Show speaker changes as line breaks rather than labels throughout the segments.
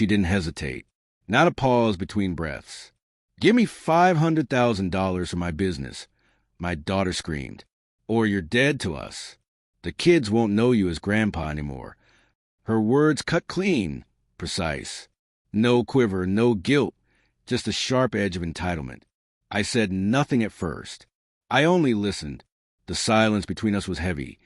She didn't hesitate. Not a pause between breaths. "Give me $500,000 for my business," my daughter screamed. "Or you're dead to us. The kids won't know you as Grandpa anymore." Her words cut clean, precise. No quiver, no guilt, just the sharp edge of entitlement. I said nothing at first. I only listened. The silence between us was heavy.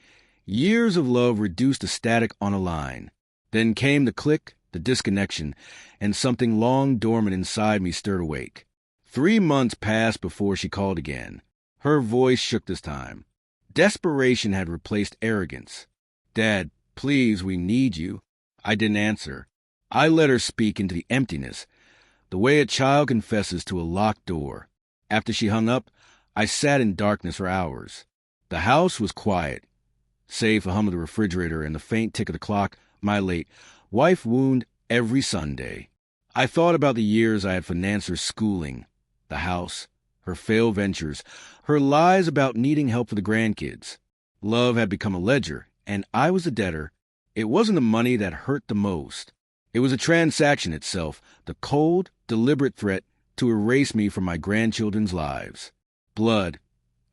Years of love reduced to static on a line. Then came the click, the disconnection, and something long dormant inside me stirred awake. 3 months passed before she called again. Her voice shook this time. Desperation had replaced arrogance. "Dad, please, we need you." I didn't answer. I let her speak into the emptiness, the way a child confesses to a locked door. After she hung up, I sat in darkness for hours. The house was quiet, save for hum of the refrigerator and the faint tick of the clock my late wife wound every Sunday. I thought about the years I had financed her schooling, the house, her failed ventures, her lies about needing help for the grandkids. Love had become a ledger, and I was the debtor. It wasn't the money that hurt the most. It was a transaction itself, the cold, deliberate threat to erase me from my grandchildren's lives. Blood,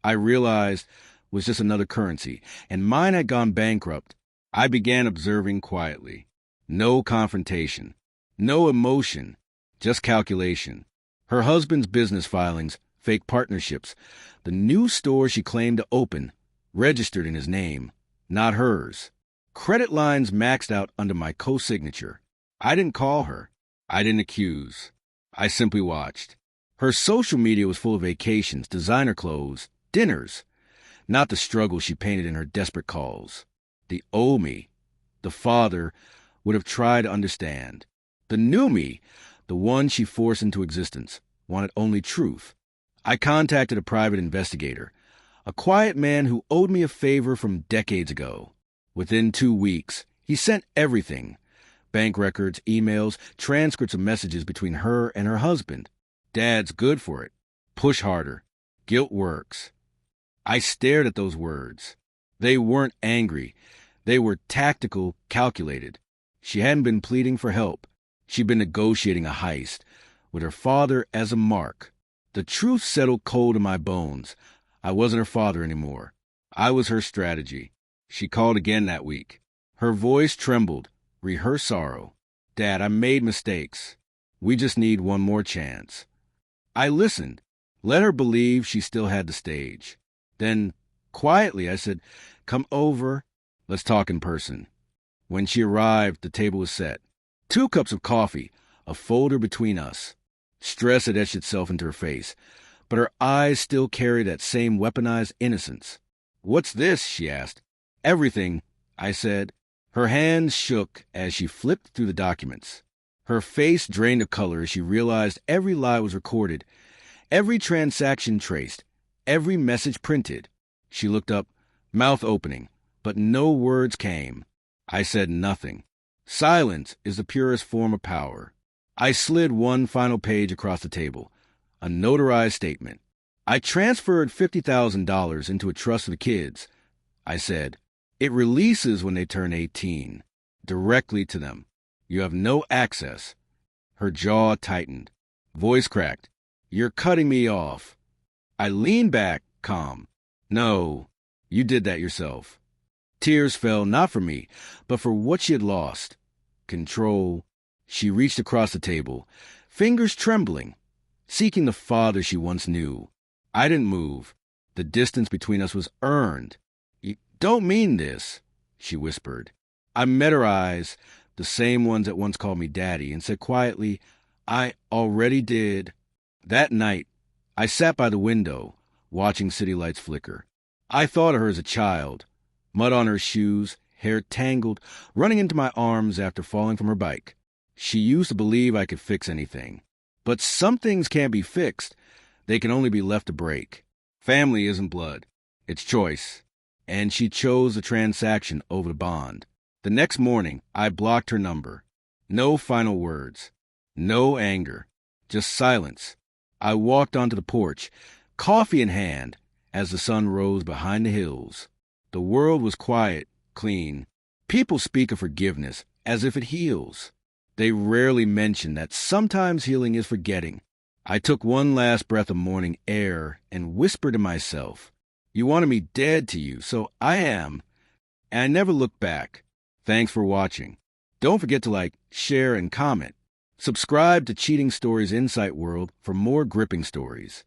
I realized, was just another currency, and mine had gone bankrupt. I began observing quietly. No confrontation, no emotion, just calculation. Her husband's business filings, fake partnerships, the new store she claimed to open, registered in his name, not hers. Credit lines maxed out under my co-signature. I didn't call her. I didn't accuse. I simply watched. Her social media was full of vacations, designer clothes, dinners, not the struggle she painted in her desperate calls. The old me, the father, would have tried to understand. The new me, the one she forced into existence, wanted only truth. I contacted a private investigator, a quiet man who owed me a favor from decades ago. Within 2 weeks, he sent everything: bank records, emails, transcripts of messages between her and her husband. Dad's good for it. Push harder. Guilt works. I stared at those words. They weren't angry. They were tactical, calculated. She hadn't been pleading for help. She'd been negotiating a heist, with her father as a mark. The truth settled cold in my bones. I wasn't her father anymore. I was her strategy. She called again that week. Her voice trembled, rehearsed sorrow. "Dad, I made mistakes. We just need one more chance." I listened, let her believe she still had the stage. Then, quietly, I said, "Come over. Let's talk in person." When she arrived, the table was set. 2 cups of coffee, a folder between us. Stress had etched itself into her face, but her eyes still carried that same weaponized innocence. "What's this?" she asked. "Everything," I said. Her hands shook as she flipped through the documents. Her face drained of color as she realized every lie was recorded, every transaction traced, every message printed. She looked up, mouth opening, but no words came. I said nothing. Silence is the purest form of power. I slid one final page across the table, a notarized statement. "I transferred $50,000 into a trust for the kids," I said. "It releases when they turn 18, directly to them. You have no access." Her jaw tightened. Voice cracked. "You're cutting me off." I leaned back, calm. "No, you did that yourself." Tears fell not for me, but for what she had lost. Control. She reached across the table, fingers trembling, seeking the father she once knew. I didn't move. The distance between us was earned. "You don't mean this," she whispered. I met her eyes, the same ones that once called me daddy, and said quietly, "I already did." That night, I sat by the window, watching city lights flicker. I thought of her as a child, mud on her shoes, hair tangled, running into my arms after falling from her bike. She used to believe I could fix anything. But some things can't be fixed. They can only be left to break. Family isn't blood. It's choice. And she chose the transaction over the bond. The next morning, I blocked her number. No final words. No anger. Just silence. I walked onto the porch, coffee in hand, as the sun rose behind the hills. The world was quiet, clean. People speak of forgiveness as if it heals. They rarely mention that sometimes healing is forgetting. I took one last breath of morning air and whispered to myself, "You wanted me dead to you, so I am." And I never looked back. Thanks for watching. Don't forget to like, share, and comment. Subscribe to Cheating Stories Insight World for more gripping stories.